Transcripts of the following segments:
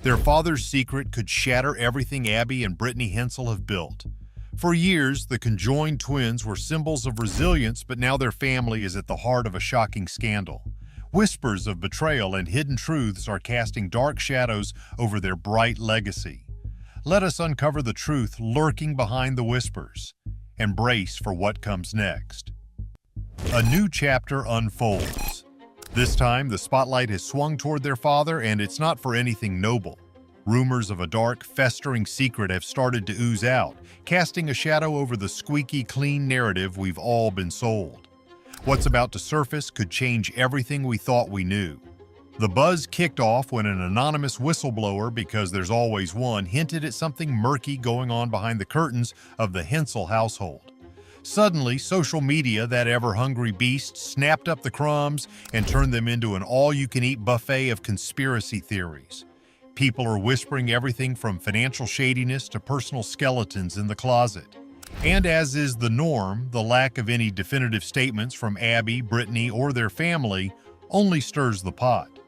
Their father's secret could shatter everything Abby and Brittany Hensel have built. For years, the conjoined twins were symbols of resilience, but now their family is at the heart of a shocking scandal. Whispers of betrayal and hidden truths are casting dark shadows over their bright legacy. Let us uncover the truth lurking behind the whispers and brace for what comes next. A new chapter unfolds. This time, the spotlight has swung toward their father, and it's not for anything noble. Rumors of a dark, festering secret have started to ooze out, casting a shadow over the squeaky clean narrative we've all been sold. What's about to surface could change everything we thought we knew. The buzz kicked off when an anonymous whistleblower, because there's always one, hinted at something murky going on behind the curtains of the Hensel household. Suddenly, social media, that ever-hungry beast, snapped up the crumbs and turned them into an all-you-can-eat buffet of conspiracy theories. People are whispering everything from financial shadiness to personal skeletons in the closet. And as is the norm, the lack of any definitive statements from Abby, Brittany, or their family only stirs the pot.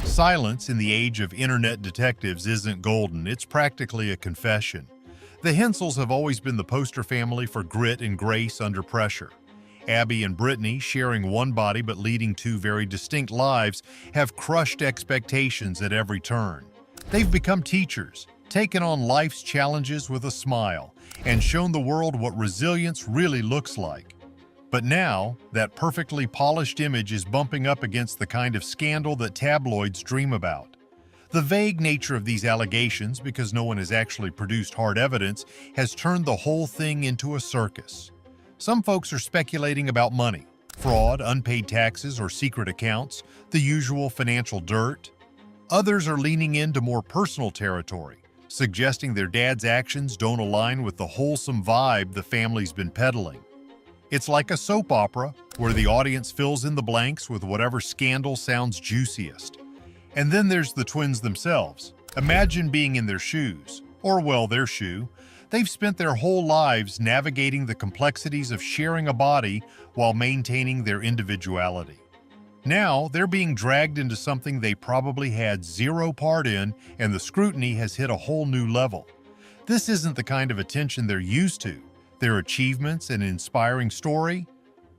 Silence in the age of internet detectives isn't golden, it's practically a confession. The Hensels have always been the poster family for grit and grace under pressure. Abby and Brittany, sharing one body but leading two very distinct lives, have crushed expectations at every turn. They've become teachers, taken on life's challenges with a smile, and shown the world what resilience really looks like. But now, that perfectly polished image is bumping up against the kind of scandal that tabloids dream about. The vague nature of these allegations, because no one has actually produced hard evidence, has turned the whole thing into a circus. Some folks are speculating about money, fraud, unpaid taxes, or secret accounts, the usual financial dirt. Others are leaning into more personal territory, suggesting their dad's actions don't align with the wholesome vibe the family's been peddling. It's like a soap opera, where the audience fills in the blanks with whatever scandal sounds juiciest. And then there's the twins themselves. Imagine being in their shoes, or well, their shoe. They've spent their whole lives navigating the complexities of sharing a body while maintaining their individuality. Now, they're being dragged into something they probably had zero part in, and the scrutiny has hit a whole new level. This isn't the kind of attention they're used to. Their achievements and inspiring story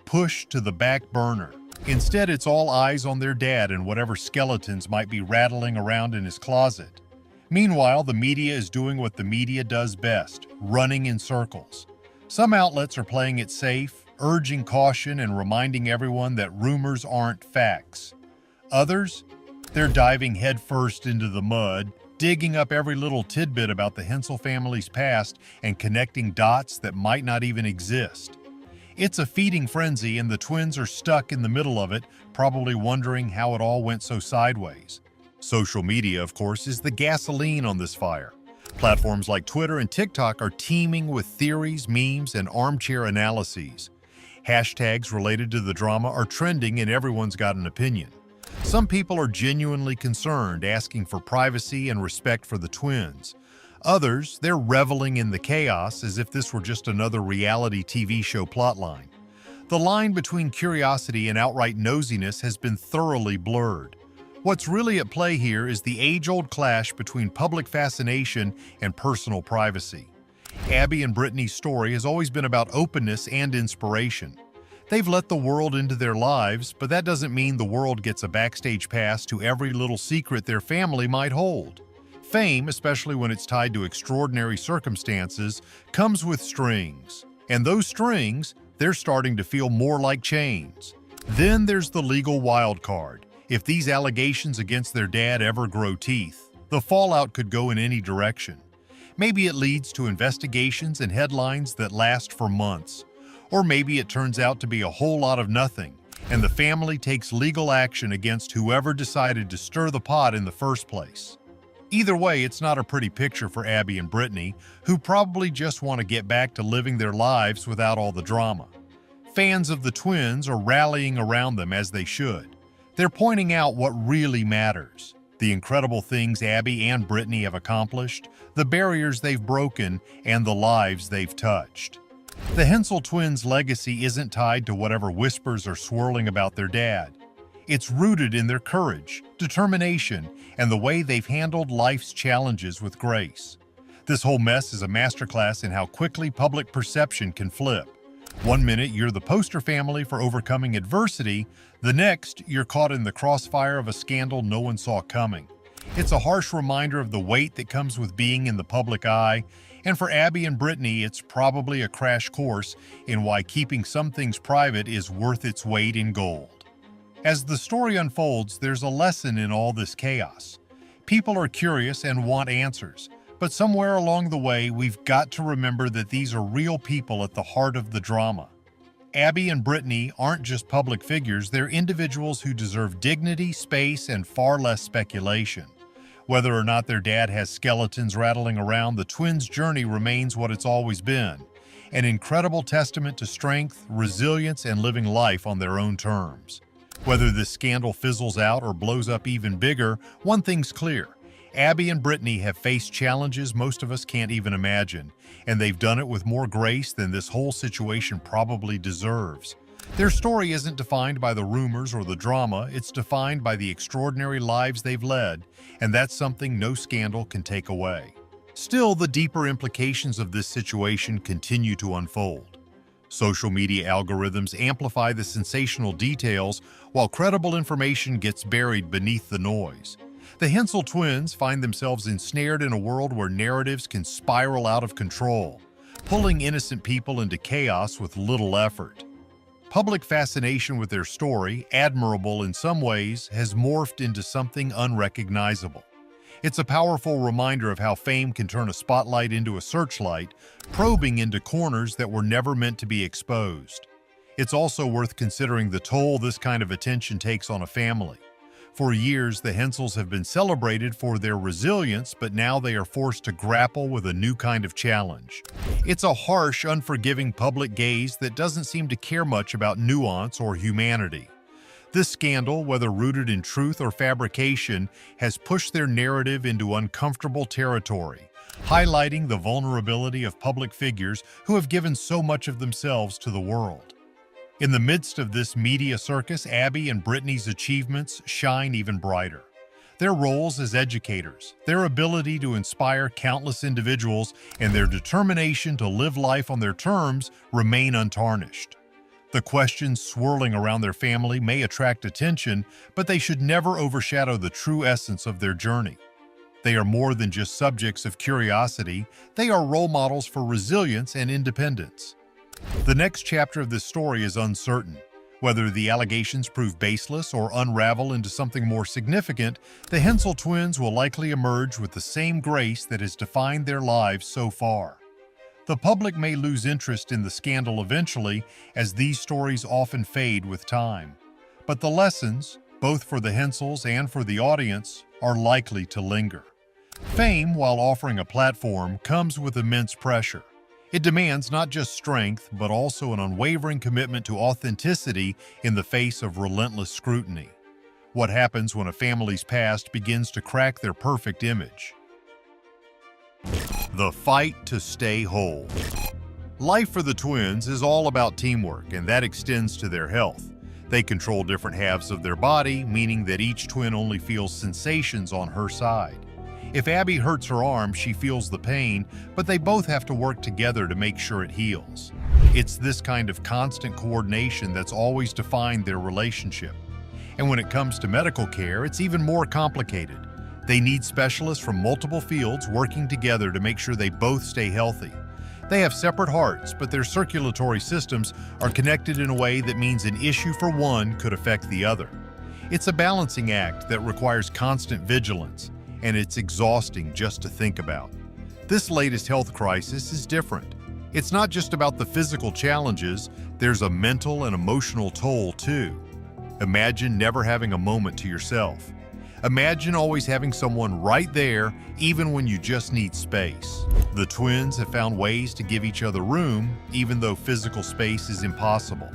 pushed to the back burner. Instead, it's all eyes on their dad and whatever skeletons might be rattling around in his closet. Meanwhile, the media is doing what the media does best, running in circles. Some outlets are playing it safe, urging caution and reminding everyone that rumors aren't facts. Others, they're diving headfirst into the mud, digging up every little tidbit about the Hensel family's past and connecting dots that might not even exist. It's a feeding frenzy, and the twins are stuck in the middle of it, probably wondering how it all went so sideways. Social media, of course, is the gasoline on this fire. Platforms like Twitter and TikTok are teeming with theories, memes, and armchair analyses. Hashtags related to the drama are trending, and everyone's got an opinion. Some people are genuinely concerned, asking for privacy and respect for the twins. Others, they're reveling in the chaos as if this were just another reality TV show plotline. The line between curiosity and outright nosiness has been thoroughly blurred. What's really at play here is the age-old clash between public fascination and personal privacy. Abby and Brittany's story has always been about openness and inspiration. They've let the world into their lives, but that doesn't mean the world gets a backstage pass to every little secret their family might hold. Fame, especially when it's tied to extraordinary circumstances, comes with strings. And those strings, they're starting to feel more like chains. Then there's the legal wild card. If these allegations against their dad ever grow teeth, the fallout could go in any direction. Maybe it leads to investigations and headlines that last for months. Or maybe it turns out to be a whole lot of nothing, and the family takes legal action against whoever decided to stir the pot in the first place. Either way, it's not a pretty picture for Abby and Brittany, who probably just want to get back to living their lives without all the drama. Fans of the twins are rallying around them, as they should. They're pointing out what really matters: the incredible things Abby and Brittany have accomplished, the barriers they've broken, and the lives they've touched. The Hensel twins' legacy isn't tied to whatever whispers are swirling about their dad. It's rooted in their courage, determination, and the way they've handled life's challenges with grace. This whole mess is a masterclass in how quickly public perception can flip. One minute you're the poster family for overcoming adversity, the next you're caught in the crossfire of a scandal no one saw coming. It's a harsh reminder of the weight that comes with being in the public eye, and for Abby and Brittany, it's probably a crash course in why keeping some things private is worth its weight in gold. As the story unfolds, there's a lesson in all this chaos. People are curious and want answers, but somewhere along the way, we've got to remember that these are real people at the heart of the drama. Abby and Brittany aren't just public figures, they're individuals who deserve dignity, space, and far less speculation. Whether or not their dad has skeletons rattling around, the twins' journey remains what it's always been, an incredible testament to strength, resilience, and living life on their own terms. Whether this scandal fizzles out or blows up even bigger, one thing's clear. Abby and Brittany have faced challenges most of us can't even imagine, and they've done it with more grace than this whole situation probably deserves. Their story isn't defined by the rumors or the drama, it's defined by the extraordinary lives they've led, and that's something no scandal can take away. Still, the deeper implications of this situation continue to unfold. Social media algorithms amplify the sensational details, while credible information gets buried beneath the noise. The Hensel twins find themselves ensnared in a world where narratives can spiral out of control, pulling innocent people into chaos with little effort. Public fascination with their story, admirable in some ways, has morphed into something unrecognizable. It's a powerful reminder of how fame can turn a spotlight into a searchlight, probing into corners that were never meant to be exposed. It's also worth considering the toll this kind of attention takes on a family. For years, the Hensels have been celebrated for their resilience, but now they are forced to grapple with a new kind of challenge. It's a harsh, unforgiving public gaze that doesn't seem to care much about nuance or humanity. This scandal, whether rooted in truth or fabrication, has pushed their narrative into uncomfortable territory, highlighting the vulnerability of public figures who have given so much of themselves to the world. In the midst of this media circus, Abby and Brittany's achievements shine even brighter. Their roles as educators, their ability to inspire countless individuals, and their determination to live life on their terms remain untarnished. The questions swirling around their family may attract attention, but they should never overshadow the true essence of their journey. They are more than just subjects of curiosity, they are role models for resilience and independence. The next chapter of this story is uncertain. Whether the allegations prove baseless or unravel into something more significant, the Hensel twins will likely emerge with the same grace that has defined their lives so far. The public may lose interest in the scandal eventually, as these stories often fade with time. But the lessons, both for the Hensels and for the audience, are likely to linger. Fame, while offering a platform, comes with immense pressure. It demands not just strength, but also an unwavering commitment to authenticity in the face of relentless scrutiny. What happens when a family's past begins to crack their perfect image? The fight to stay whole. Life for the twins is all about teamwork, and that extends to their health. They control different halves of their body, meaning that each twin only feels sensations on her side. If Abby hurts her arm, she feels the pain, but they both have to work together to make sure it heals. It's this kind of constant coordination that's always defined their relationship. And when it comes to medical care, it's even more complicated. They need specialists from multiple fields working together to make sure they both stay healthy. They have separate hearts, but their circulatory systems are connected in a way that means an issue for one could affect the other. It's a balancing act that requires constant vigilance, and it's exhausting just to think about. This latest health crisis is different. It's not just about the physical challenges, there's a mental and emotional toll too. Imagine never having a moment to yourself. Imagine always having someone right there, even when you just need space. The twins have found ways to give each other room, even though physical space is impossible.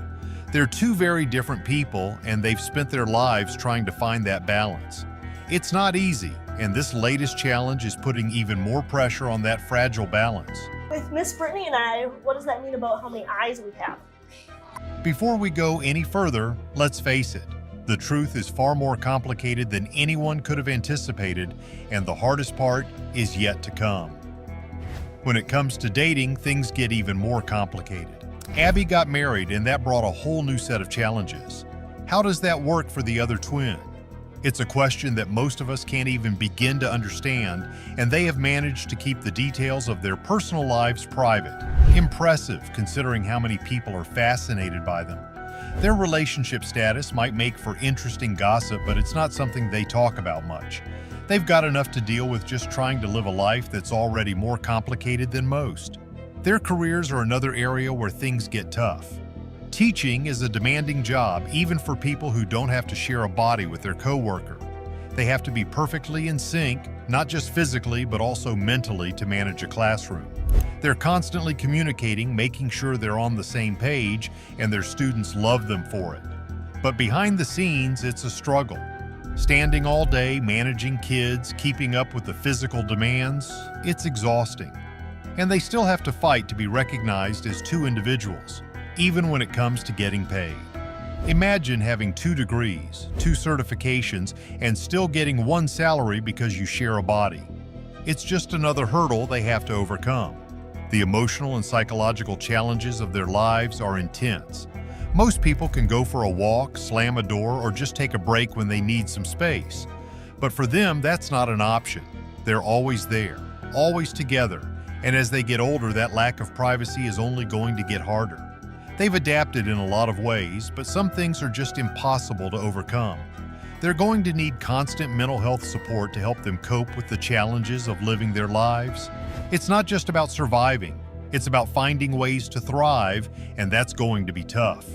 They're two very different people, and they've spent their lives trying to find that balance. It's not easy, and this latest challenge is putting even more pressure on that fragile balance. With Miss Brittany and I, what does that mean about how many eyes we have? Before we go any further, let's face it. The truth is far more complicated than anyone could have anticipated, and the hardest part is yet to come. When it comes to dating, things get even more complicated. Abby got married, and that brought a whole new set of challenges. How does that work for the other twin? It's a question that most of us can't even begin to understand, and they have managed to keep the details of their personal lives private. Impressive, considering how many people are fascinated by them. Their relationship status might make for interesting gossip, but it's not something they talk about much. They've got enough to deal with just trying to live a life that's already more complicated than most. Their careers are another area where things get tough. Teaching is a demanding job, even for people who don't have to share a body with their coworker. They have to be perfectly in sync, not just physically, but also mentally, to manage a classroom. They're constantly communicating, making sure they're on the same page, and their students love them for it. But behind the scenes, it's a struggle. Standing all day, managing kids, keeping up with the physical demands, it's exhausting. And they still have to fight to be recognized as two individuals, even when it comes to getting paid. Imagine having 2 degrees, 2 certifications, and still getting one salary because you share a body. It's just another hurdle they have to overcome. The emotional and psychological challenges of their lives are intense. Most people can go for a walk, slam a door, or just take a break when they need some space. But for them, that's not an option. They're always there, always together, and as they get older, that lack of privacy is only going to get harder. They've adapted in a lot of ways, but some things are just impossible to overcome. They're going to need constant mental health support to help them cope with the challenges of living their lives. It's not just about surviving, it's about finding ways to thrive, and that's going to be tough.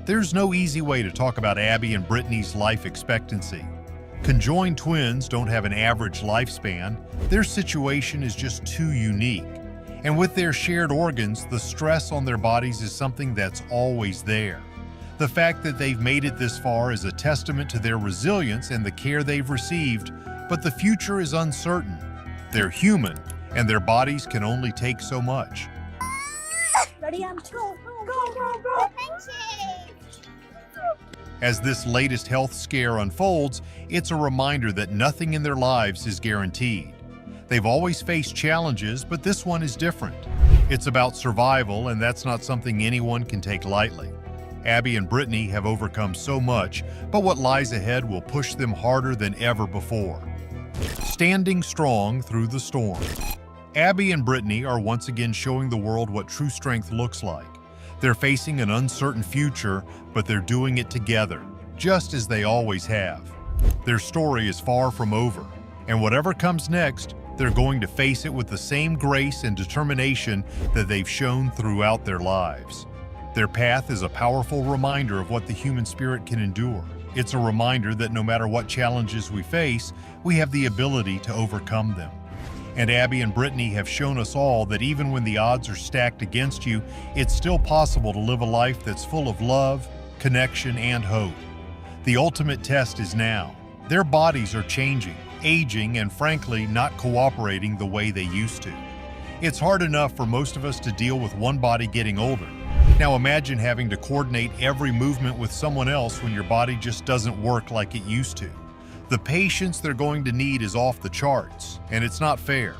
There's no easy way to talk about Abby and Brittany's life expectancy. Conjoined twins don't have an average lifespan. Their situation is just too unique. And with their shared organs, the stress on their bodies is something that's always there. The fact that they've made it this far is a testament to their resilience and the care they've received, but the future is uncertain. They're human, and their bodies can only take so much. Ready? I'm two. Go. As this latest health scare unfolds, it's a reminder that nothing in their lives is guaranteed. They've always faced challenges, but this one is different. It's about survival, and that's not something anyone can take lightly. Abby and Brittany have overcome so much, but what lies ahead will push them harder than ever before. Standing strong through the storm. Abby and Brittany are once again showing the world what true strength looks like. They're facing an uncertain future, but they're doing it together, just as they always have. Their story is far from over, and whatever comes next, they're going to face it with the same grace and determination that they've shown throughout their lives. Their path is a powerful reminder of what the human spirit can endure. It's a reminder that no matter what challenges we face, we have the ability to overcome them. And Abby and Brittany have shown us all that even when the odds are stacked against you, it's still possible to live a life that's full of love, connection, and hope. The ultimate test is now. Their bodies are changing, aging, and frankly, not cooperating the way they used to. It's hard enough for most of us to deal with one body getting older. Now imagine having to coordinate every movement with someone else when your body just doesn't work like it used to. The patience they're going to need is off the charts, and it's not fair.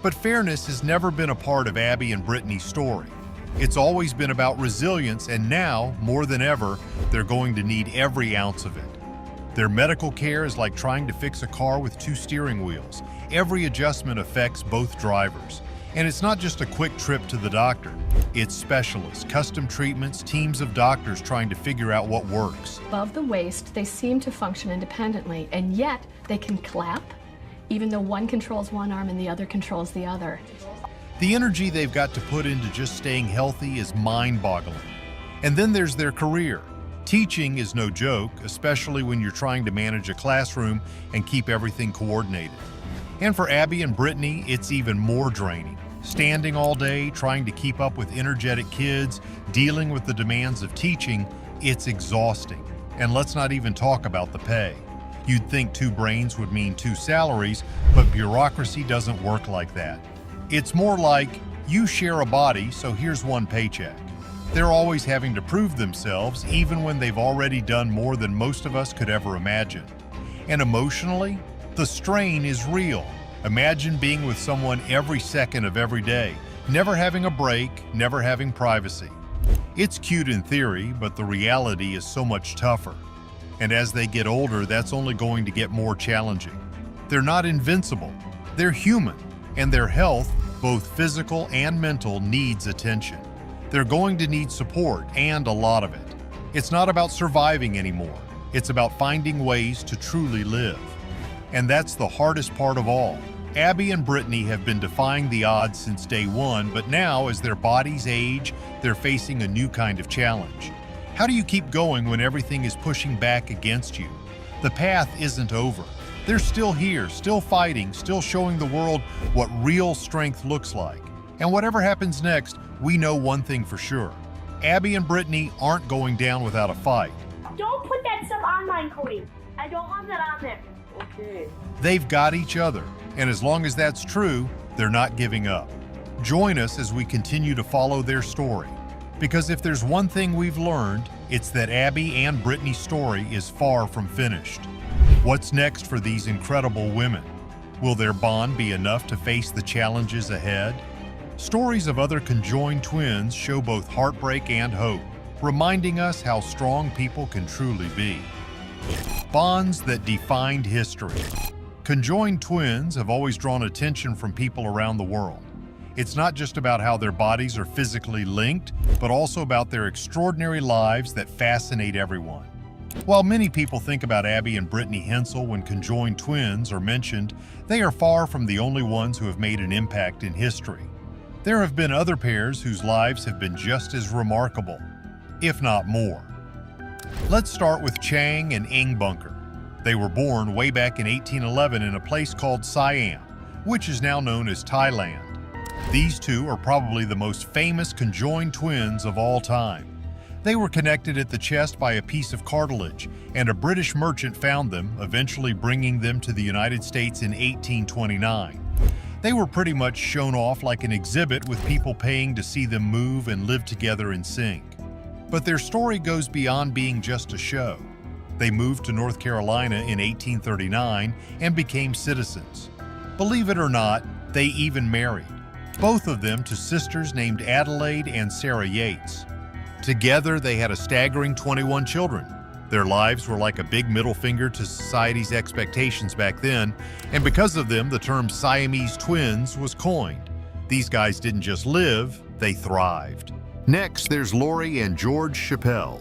But fairness has never been a part of Abby and Brittany's story. It's always been about resilience, and now, more than ever, they're going to need every ounce of it. Their medical care is like trying to fix a car with 2 steering wheels. Every adjustment affects both drivers. And it's not just a quick trip to the doctor. It's specialists, custom treatments, teams of doctors trying to figure out what works. Above the waist, they seem to function independently, and yet they can clap, even though one controls one arm and the other controls the other. The energy they've got to put into just staying healthy is mind-boggling. And then there's their career. Teaching is no joke, especially when you're trying to manage a classroom and keep everything coordinated. And for Abby and Brittany, it's even more draining. Standing all day, trying to keep up with energetic kids, dealing with the demands of teaching, it's exhausting. And let's not even talk about the pay. You'd think 2 brains would mean 2 salaries, but bureaucracy doesn't work like that. It's more like, you share a body, so here's 1 paycheck. They're always having to prove themselves, even when they've already done more than most of us could ever imagine. And emotionally, the strain is real. Imagine being with someone every second of every day, never having a break, never having privacy. It's cute in theory, but the reality is so much tougher. And as they get older, that's only going to get more challenging. They're not invincible. They're human, and their health, both physical and mental, needs attention. They're going to need support, and a lot of it. It's not about surviving anymore. It's about finding ways to truly live. And that's the hardest part of all. Abby and Brittany have been defying the odds since day one, but now, as their bodies age, they're facing a new kind of challenge. How do you keep going when everything is pushing back against you? The path isn't over. They're still here, still fighting, still showing the world what real strength looks like. And whatever happens next, we know one thing for sure. Abby and Brittany aren't going down without a fight. Don't put that stuff on mine, Cody. I don't want that on there. Okay. They've got each other, and as long as that's true, they're not giving up. Join us as we continue to follow their story. Because if there's one thing we've learned, it's that Abby and Brittany's story is far from finished. What's next for these incredible women? Will their bond be enough to face the challenges ahead? Stories of other conjoined twins show both heartbreak and hope, reminding us how strong people can truly be. Bonds that defined history. Conjoined twins have always drawn attention from people around the world. It's not just about how their bodies are physically linked, but also about their extraordinary lives that fascinate everyone. While many people think about Abby and Brittany Hensel when conjoined twins are mentioned, they are far from the only ones who have made an impact in history. There have been other pairs whose lives have been just as remarkable, if not more. Let's start with Chang and Ing Bunker. They were born way back in 1811 in a place called Siam, which is now known as Thailand. These two are probably the most famous conjoined twins of all time. They were connected at the chest by a piece of cartilage, and a British merchant found them, eventually bringing them to the United States in 1829. They were pretty much shown off like an exhibit, with people paying to see them move and live together in sync. But their story goes beyond being just a show. They moved to North Carolina in 1839 and became citizens. Believe it or not, they even married, both of them to sisters named Adelaide and Sarah Yates. Together, they had a staggering 21 children. Their lives were like a big middle finger to society's expectations back then, and because of them, the term Siamese twins was coined. These guys didn't just live, they thrived. Next, there's Lori and George Chappelle.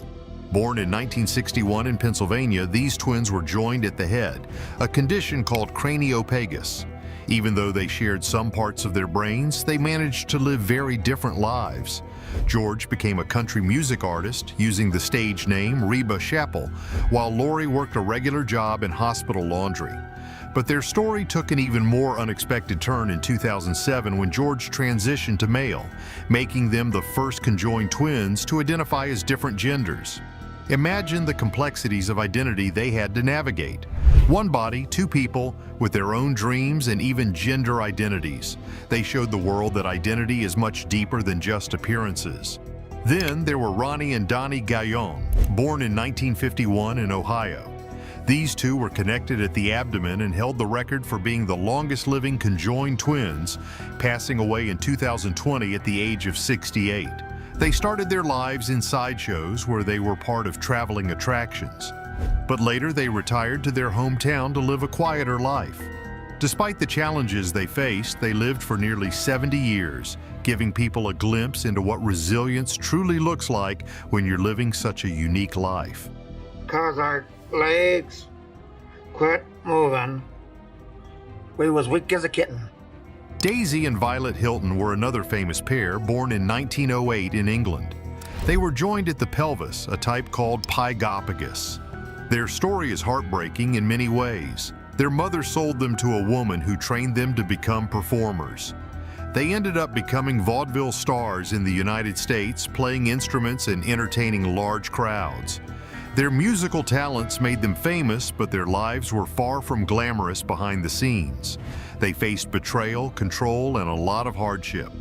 Born in 1961 in Pennsylvania, these twins were joined at the head, a condition called craniopagus. Even though they shared some parts of their brains, they managed to live very different lives. George became a country music artist using the stage name Reba Chappell, while Lori worked a regular job in hospital laundry. But their story took an even more unexpected turn in 2007 when George transitioned to male, making them the first conjoined twins to identify as different genders. Imagine the complexities of identity they had to navigate. One body, two people, with their own dreams and even gender identities. They showed the world that identity is much deeper than just appearances. Then there were Ronnie and Donnie Gaillon, born in 1951 in Ohio. These two were connected at the abdomen and held the record for being the longest-living conjoined twins, passing away in 2020 at the age of 68. They started their lives in sideshows where they were part of traveling attractions. But later they retired to their hometown to live a quieter life. Despite the challenges they faced, they lived for nearly 70 years, giving people a glimpse into what resilience truly looks like when you're living such a unique life. 'Cause our legs quit moving, we was weak as a kitten. Daisy and Violet Hilton were another famous pair, born in 1908 in England. They were joined at the pelvis, a type called pygopagus. Their story is heartbreaking in many ways. Their mother sold them to a woman who trained them to become performers. They ended up becoming vaudeville stars in the United States, playing instruments and entertaining large crowds. Their musical talents made them famous, but their lives were far from glamorous behind the scenes. They faced betrayal, control, and a lot of hardship.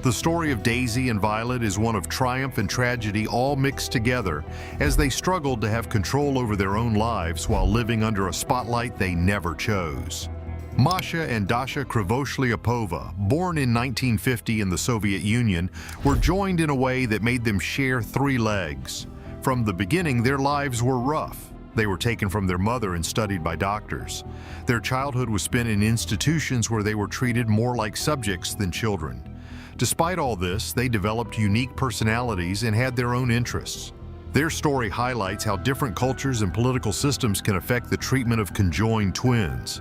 The story of Daisy and Violet is one of triumph and tragedy all mixed together as they struggled to have control over their own lives while living under a spotlight they never chose. Masha and Dasha Krivoshlyapova, born in 1950 in the Soviet Union, were joined in a way that made them share three legs. From the beginning, their lives were rough. They were taken from their mother and studied by doctors. Their childhood was spent in institutions where they were treated more like subjects than children. Despite all this, they developed unique personalities and had their own interests. Their story highlights how different cultures and political systems can affect the treatment of conjoined twins.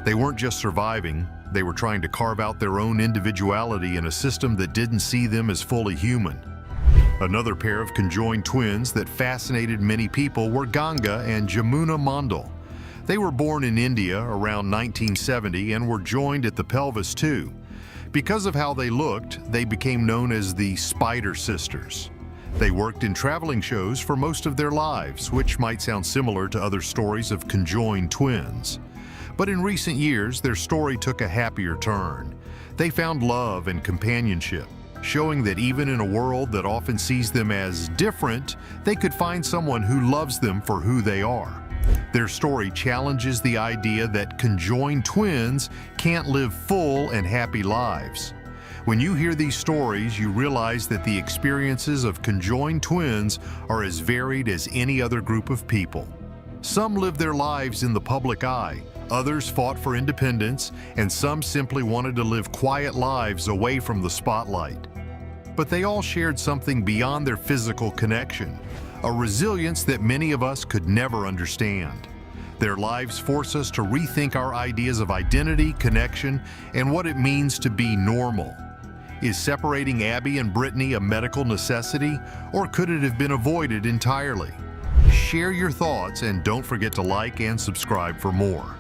They weren't just surviving, they were trying to carve out their own individuality in a system that didn't see them as fully human. Another pair of conjoined twins that fascinated many people were Ganga and Jamuna Mandal. They were born in India around 1970 and were joined at the pelvis too. Because of how they looked, they became known as the Spider Sisters. They worked in traveling shows for most of their lives, which might sound similar to other stories of conjoined twins. But in recent years, their story took a happier turn. They found love and companionship, showing that even in a world that often sees them as different, they could find someone who loves them for who they are. Their story challenges the idea that conjoined twins can't live full and happy lives. When you hear these stories, you realize that the experiences of conjoined twins are as varied as any other group of people. Some live their lives in the public eye, others fought for independence, and some simply wanted to live quiet lives away from the spotlight. But they all shared something beyond their physical connection, a resilience that many of us could never understand. Their lives force us to rethink our ideas of identity, connection, and what it means to be normal. Is separating Abby and Brittany a medical necessity, or could it have been avoided entirely? Share your thoughts and don't forget to like and subscribe for more.